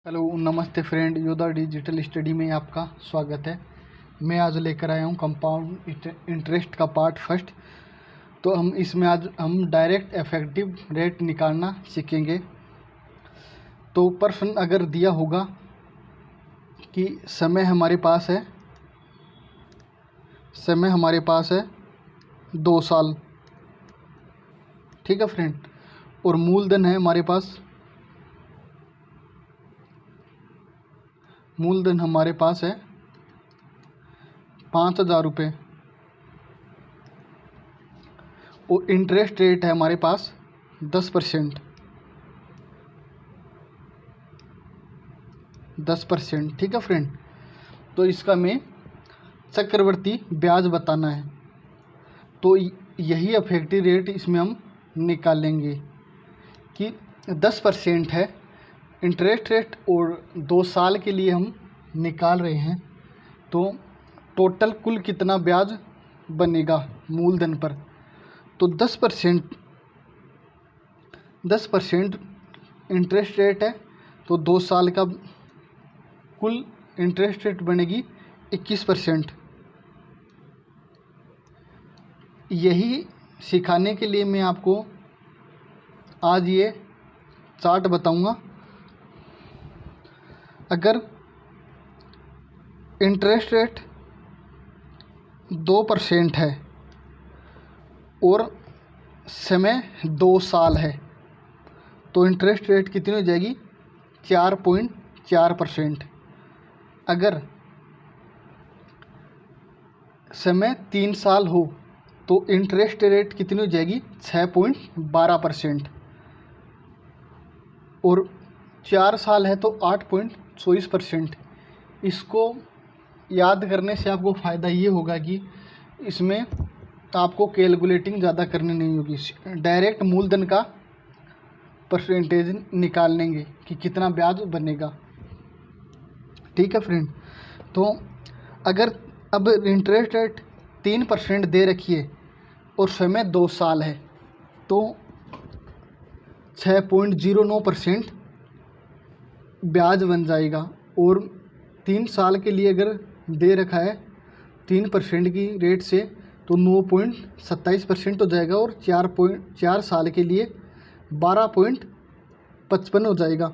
Hello नमस्ते friend, Yoda digital study में आपका स्वागत है। मैं आज लेकर आया हूँ कंपाउंड इंटरेस्ट का पार्ट फर्स्ट। तो आज हम डायरेक्ट इफेक्टिव रेट निकालना सीखेंगे। तो प्रश्न अगर दिया होगा कि समय हमारे पास है 2 साल, ठीक है फ्रेंड, और मूलधन है हमारे पास 5,000 रुपये, और इंटरेस्ट रेट है हमारे पास 10%। 10%, ठीक है फ्रेंड। तो इसका हमें चक्रवर्ती ब्याज बताना है। तो यही इफेक्टिव रेट इसमें हम निकालेंगे कि 10% है इंटरेस्ट रेट, और 2 साल के लिए हम निकाल रहे हैं। तो टोटल कुल कितना ब्याज बनेगा मूलधन पर। तो 10% इंटरेस्ट रेट है, तो 2 साल का कुल इंटरेस्ट रेट बनेगी 21%। यही सिखाने के लिए मैं आपको आज ये चार्ट बताऊंगा। अगर इंटरेस्ट रेट 2% है और समय 2 साल है, तो इंटरेस्ट रेट कितनी हो जाएगी? 4.4%। अगर समय 3 साल हो तो इंटरेस्ट रेट कितनी हो जाएगी? 6.12%। और 4 साल है तो 8.24%। इसको याद करने से आपको फ़ायदा ये होगा कि इसमें आपको कैलकुलेटिंग ज़्यादा करनी नहीं होगी। डायरेक्ट मूलधन का परसेंटेज निकाल लेंगे कि कितना ब्याज बनेगा, ठीक है फ्रेंड। तो अगर अब इंटरेस्ट रेट 3% दे रखी है और समय 2 साल है, तो 6.09% ब्याज बन जाएगा। और 3 साल के लिए अगर दे रखा है 3% की रेट से, तो 9.27% हो जाएगा, और 4 साल के लिए 12.55 हो जाएगा,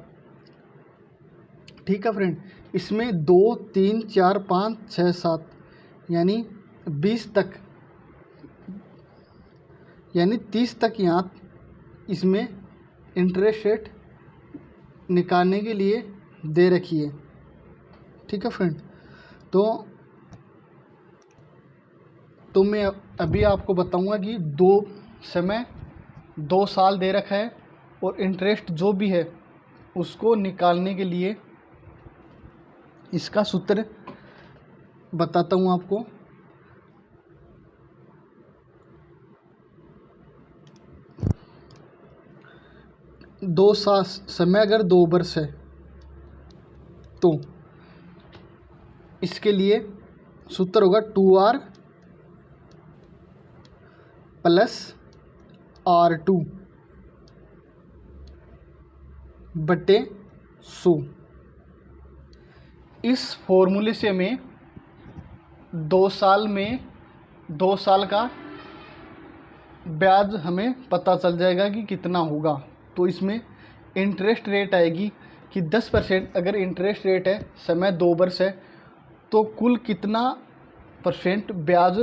ठीक है फ्रेंड। इसमें 2, 3, 4, 5, 6, 7 यानी 20 तक, यानी 30 तक यहाँ इसमें इंटरेस्ट रेट निकालने के लिए दे रखी है, ठीक है फ्रेंड। तो मैं अभी आपको बताऊंगा कि समय 2 साल दे रखा है, और इंटरेस्ट जो भी है उसको निकालने के लिए इसका सूत्र बताता हूँ आपको। समय अगर 2 वर्ष है तो इसके लिए सूत्र होगा 2R + R2 बटे 100। इस फॉर्मूले से हमें 2 साल का ब्याज हमें पता चल जाएगा कि कितना होगा। तो इसमें इंटरेस्ट रेट आएगी कि 10%। अगर इंटरेस्ट रेट है, समय 2 वर्ष है, तो कुल कितना % ब्याज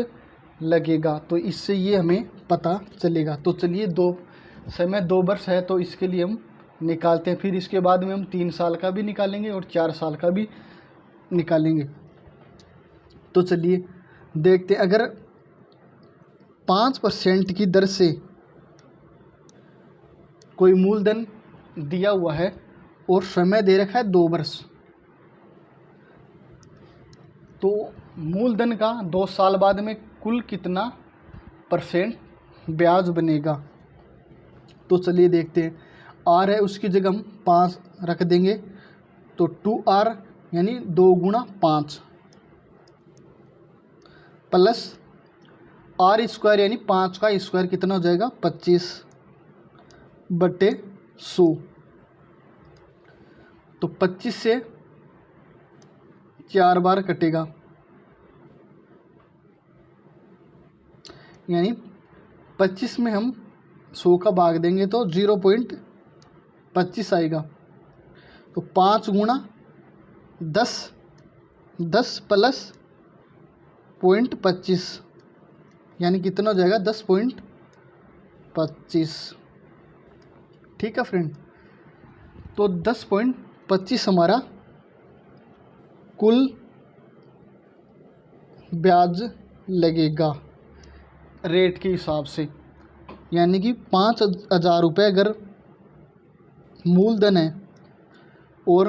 लगेगा। तो इससे ये हमें पता चलेगा। तो चलिए, समय 2 वर्ष है तो इसके लिए हम निकालते हैं। फिर इसके बाद में हम 3 साल का भी निकालेंगे और 4 साल का भी निकालेंगे। तो चलिए देखते हैं। अगर 5% की दर से कोई मूलधन दिया हुआ है और समय दे रखा है 2 वर्ष, तो मूलधन का 2 साल बाद में कुल कितना % ब्याज बनेगा। तो चलिए देखते हैं। R है, उसकी जगह हम 5 रख देंगे, तो 2R यानी 2 × 5 प्लस R² यानी 5 का स्क्वायर कितना हो जाएगा? 25 बटे 100। तो 25 से 4 बार कटेगा, यानी 25 में हम 100 का भाग देंगे तो 0.25 आएगा। तो 5 गुणा 10, 10 प्लस 0.25 यानी कितना हो जाएगा 10.25। ठीक है फ्रेंड, तो 10.25 हमारा कुल ब्याज लगेगा रेट के हिसाब से, यानी कि 5,000 रुपये अगर मूलधन है और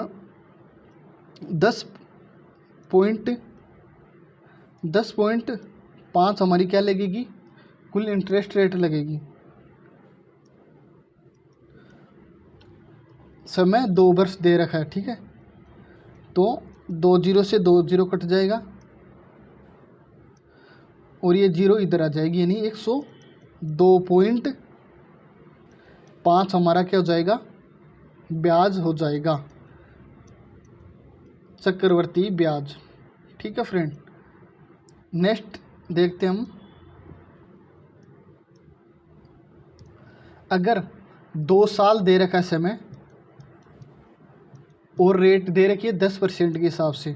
10.5 हमारी क्या लगेगी, कुल इंटरेस्ट रेट लगेगी। समय 2 वर्ष दे रखा है, ठीक है, तो 2 जीरो से 2 जीरो कट जाएगा और ये जीरो इधर आ जाएगी, यानी 102.5 हमारा क्या हो जाएगा, ब्याज हो जाएगा, चक्रवर्ती ब्याज। ठीक है फ्रेंड, नेक्स्ट देखते हैं हम। अगर 2 साल दे रखा है समय और रेट दे रखी है 10% के हिसाब से,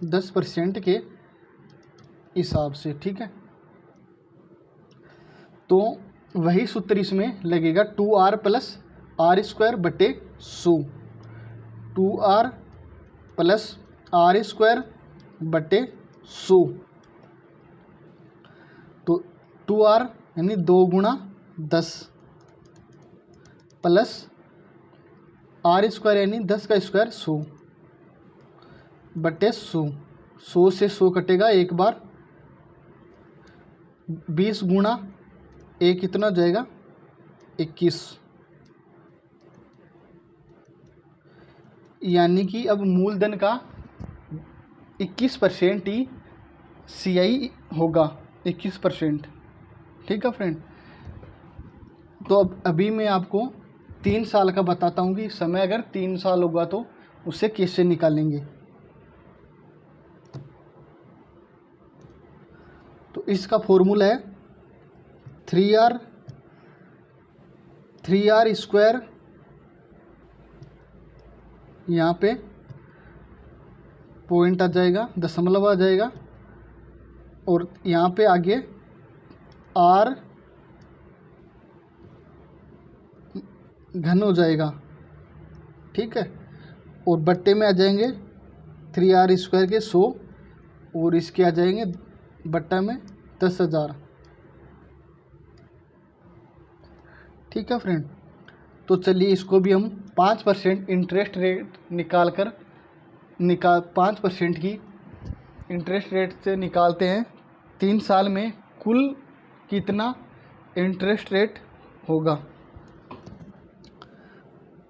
10% के हिसाब से, ठीक है, तो वही सूत्र इसमें लगेगा 2r प्लस आर स्क्वायर बटे 100, 2r प्लस आर स्क्वायर बटे 100। तो 2r यानी 2 गुणा 10 प्लस आर स्क्वायर यानी 10 का स्क्वायर 100 बटे 100, 100 से 100 कटेगा एक बार, 20 गुणा 1 कितना हो जाएगा 21, यानी कि अब मूलधन का 21% ही CI होगा, 21%। ठीक है फ्रेंड, तो अब अभी मैं आपको 3 साल का बताता हूँ कि समय अगर 3 साल होगा तो उसे कैसे निकालेंगे। तो इसका फॉर्मूला है 3r स्क्वायर, यहाँ पे पॉइंट आ जाएगा, दशमलव आ जाएगा, और यहाँ पे आगे r घन हो जाएगा, ठीक है, और बट्टे में आ जाएंगे 3r स्क्वायर के 100 और इसके आ जाएंगे बट्टा में 10,000। ठीक है फ्रेंड, तो चलिए इसको भी हम 5% इंटरेस्ट रेट निकाल 5% की इंटरेस्ट रेट से निकालते हैं 3 साल में कुल कितना इंटरेस्ट रेट होगा।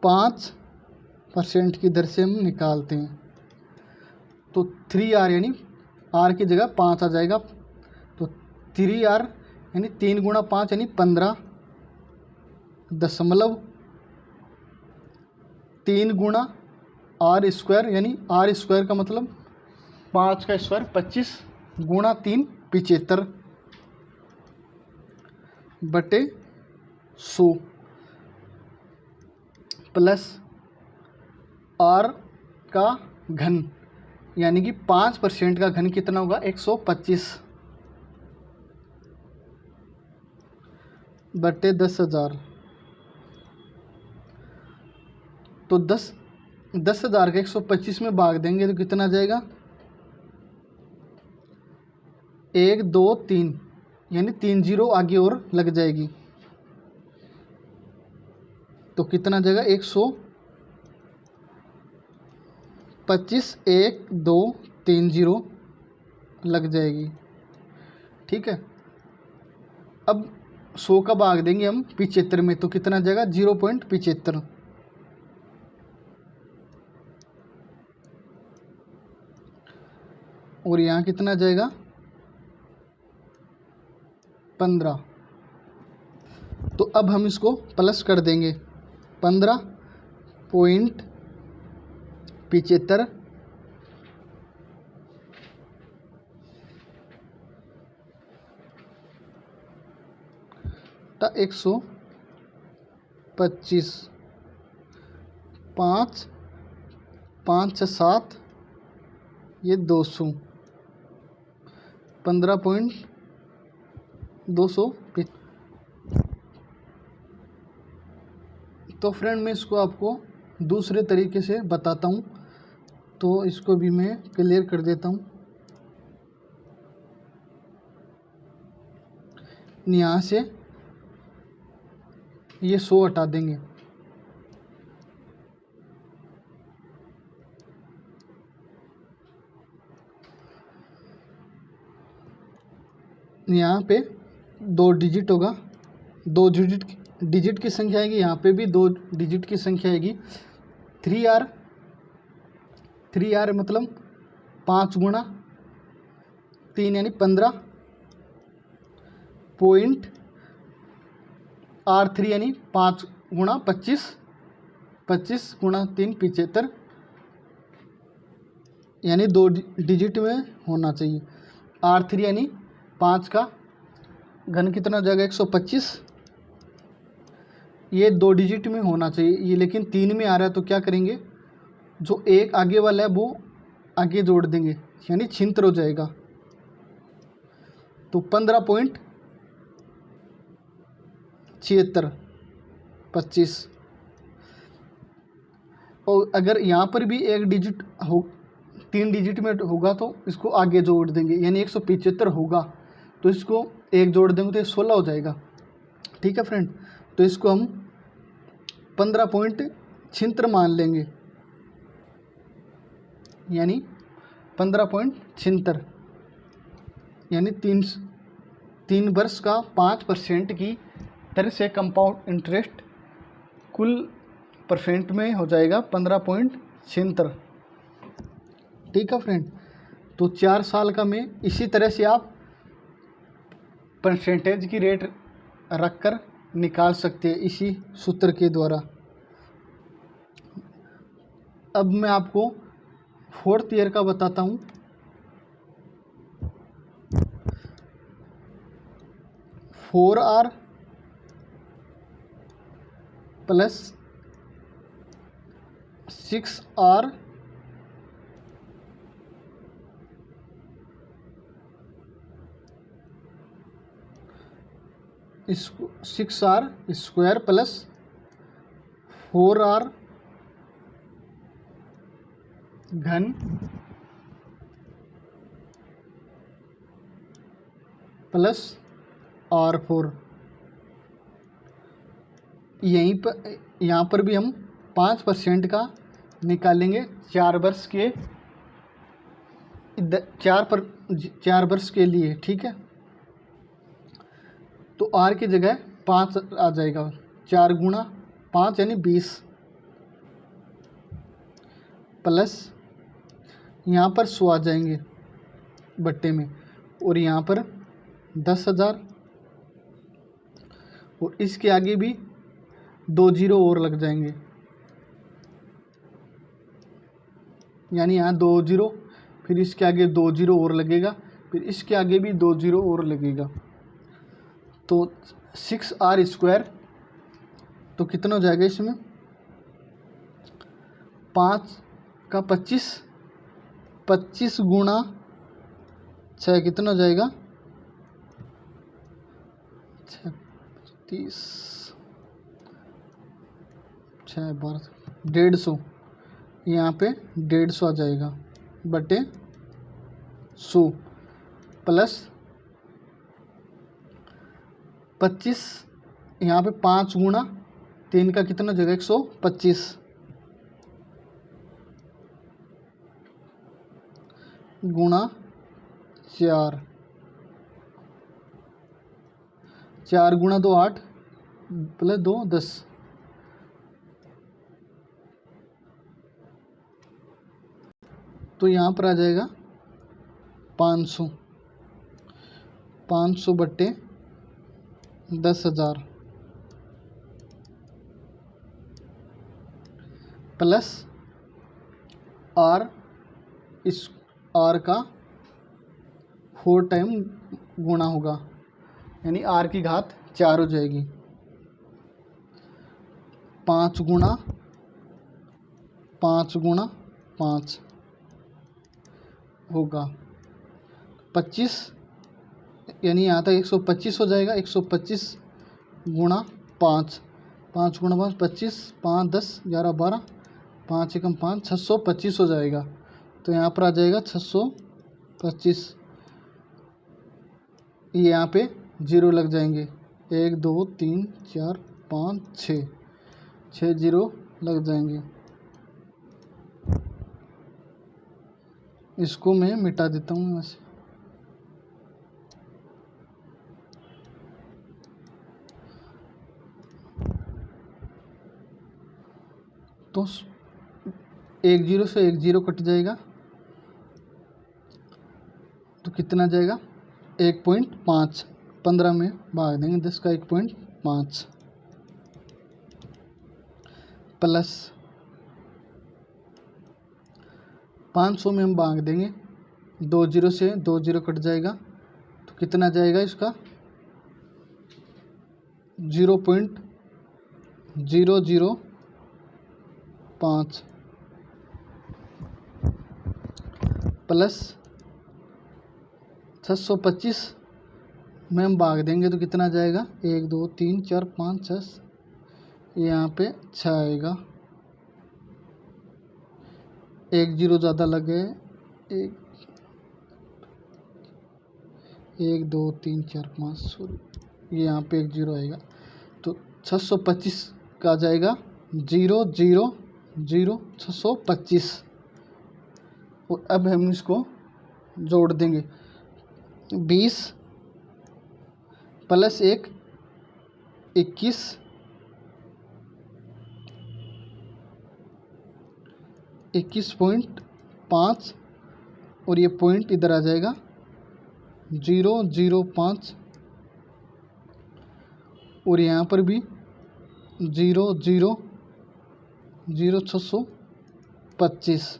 5% की दर से हम निकालते हैं, तो 3r यानी r की जगह 5 आ जाएगा, तो 3r यानी 3 गुणा 5 यानी 15 दशमलव 3 गुणा आर स्क्वायर, यानी आर स्क्वायर का मतलब 5 का स्क्वायर 25 गुणा 3 75 बटे 100 प्लस आर का घन, यानी कि 5% का घन कितना होगा 125 बटे 10,000। तो 10,000 का 125 में भाग देंगे तो कितना जाएगा 1 2 3, यानी 3 जीरो आगे और लग जाएगी, तो कितना जाएगा 125, 1 2 3 जीरो लग जाएगी। ठीक है, अब 100 का भाग देंगे हम 75 में तो कितना जाएगा 0.75, और यहाँ कितना जाएगा 15। तो अब हम इसको प्लस कर देंगे 15.75 125, 5 5 से 7 ये 200, 15.200। तो फ्रेंड मैं इसको आपको दूसरे तरीके से बताता हूँ, तो इसको भी मैं क्लियर कर देता हूँ। यहाँ से ये 100 हटा देंगे, यहाँ पे 2 डिजिट होगा, 2 डिजिट की संख्या आएगी, यहाँ पे भी 2 डिजिट की संख्या आएगी। 3R मतलब 5 गुणा 3 यानी 15 पॉइंट R3 यानी 5 गुणा 25, 25 गुणा 3 75 यानी 2 डिजिट में होना चाहिए। R3 यानी 5 का घन कितना हो जाएगा 125, ये 2 डिजिट में होना चाहिए, ये लेकिन 3 में आ रहा है तो क्या करेंगे, जो एक आगे वाला है वो आगे जोड़ देंगे यानी छिंत्र हो जाएगा। तो 15.76 25, और अगर यहाँ पर भी एक डिजिट हो 3 डिजिट में होगा तो इसको आगे जोड़ देंगे यानी 175 होगा, तो इसको एक जोड़ देंगे तो ये 16 हो जाएगा। ठीक है फ्रेंड, तो इसको हम 15.76 मान लेंगे, यानी 15.76 यानी 3 वर्ष का 5% की दर से कंपाउंड इंटरेस्ट कुल परसेंट में हो जाएगा 15.76। ठीक है फ्रेंड, तो 4 साल का में इसी तरह से आप परसेंटेज की रेट रखकर निकाल सकते हैं इसी सूत्र के द्वारा। अब मैं आपको 4th ईयर का बताता हूँ। 4R प्लस 6R इसको 6R स्क्वायर प्लस 4R घन प्लस R4। यहीं पर यहाँ पर भी हम 5% का निकालेंगे 4 वर्ष के 4 वर्ष के लिए। ठीक है, तो R की जगह 5 आ जाएगा, 4 गुणा 5 यानी 20 प्लस यहाँ पर 100 आ जाएंगे बट्टे में, और यहाँ पर 10,000, और इसके आगे भी 2 जीरो और लग जाएंगे, यानी यहाँ 2 जीरो, फिर इसके आगे 2 जीरो और लगेगा, फिर इसके आगे भी 2 जीरो और लगेगा। तो 6R स्क्वायर तो कितना हो जाएगा इसमें, 5 का 25, 25 गुणा 6 कितना हो जाएगा 30, 6 12, 150, यहाँ पे 150 आ जाएगा बटे 100 प्लस 25, यहाँ पे 5 गुणा 3 का कितना हो जाएगा 125 गुणा 4, 4 गुणा 2 8 प्लस 2 10, तो यहाँ पर आ जाएगा 500 बट्टे 10,000 प्लस आर, इस आर का 4 टाइम गुणा होगा, यानी आर की घात 4 हो जाएगी। 5 गुणा 5 होगा 25, यानी यहाँ तक 125 हो जाएगा। 125 गुणा 5, 5 गुणा 5 25, 5 10 11 12, 5 एकम 5, 625 हो जाएगा। तो यहाँ पर आ जाएगा 625, ये यहाँ पे 0 लग जाएंगे। 1 2 3 4 5 6 0 लग जाएंगे। इसको मैं मिटा देता हूँ यहाँ से। तो 1 0 से 1 0 कट जाएगा, तो कितना जाएगा 1.5, 15 में भाग देंगे 10 का 1.5 प्लस 500 में हम भाग देंगे 2 0 से 2 0 कट जाएगा, तो कितना जाएगा इसका 0.005 प्लस 625 में हम भाग देंगे तो कितना जाएगा 1 2 3 4 5 6, यहाँ पे 6 आएगा। 1 0 ज़्यादा लग गए, 1 2 3 4 5, सॉरी ये यहाँ पे 1 0 आएगा। तो 625 का आ जाएगा 0 0 0 625। और अब हम इसको जोड़ देंगे 20 प्लस 1 21, 21.5 और ये पॉइंट इधर आ जाएगा 0.05 और यहाँ पर भी 0.0625।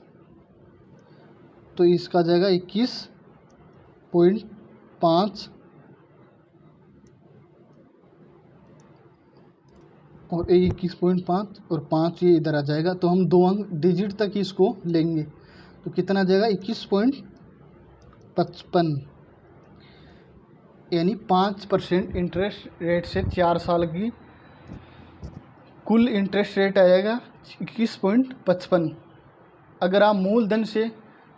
तो इसका जाएगा 21.5 और 21.5 और 5 ये इधर आ जाएगा। तो हम 2 अंक डिजिट तक इसको लेंगे, तो कितना जाएगा 21.55, यानी 5% इंटरेस्ट रेट से 4 साल की कुल इंटरेस्ट रेट आएगा 21.55। अगर आप मूलधन से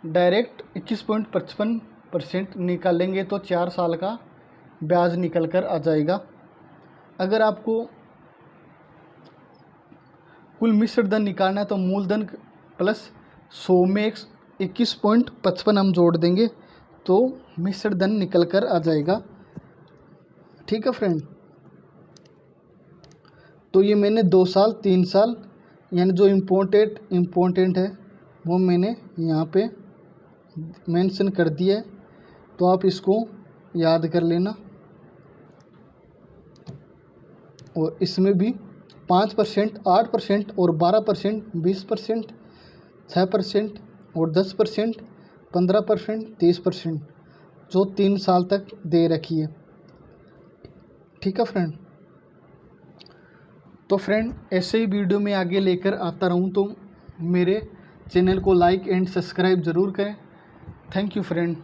डायरेक्ट 21.55% निकालेंगे तो 4 साल का ब्याज निकल कर आ जाएगा। अगर आपको कुल मिश्र धन निकालना है तो मूलधन प्लस 100 में 21.55 हम जोड़ देंगे तो मिश्र धन निकल कर आ जाएगा। ठीक है फ्रेंड, तो ये मैंने 2 साल 3 साल यानी जो इम्पोर्टेंट है वो मैंने यहाँ पे मेंशन कर दिया है, तो आप इसको याद कर लेना। और इसमें भी 5%, 8% और 12%, 20%, 6% और 10%, 15%, 30% जो 3 साल तक दे रखी है। ठीक है फ्रेंड, तो फ्रेंड ऐसे ही वीडियो में आगे लेकर आता रहूं, तो मेरे चैनल को लाइक एंड सब्सक्राइब ज़रूर करें। Thank you friend.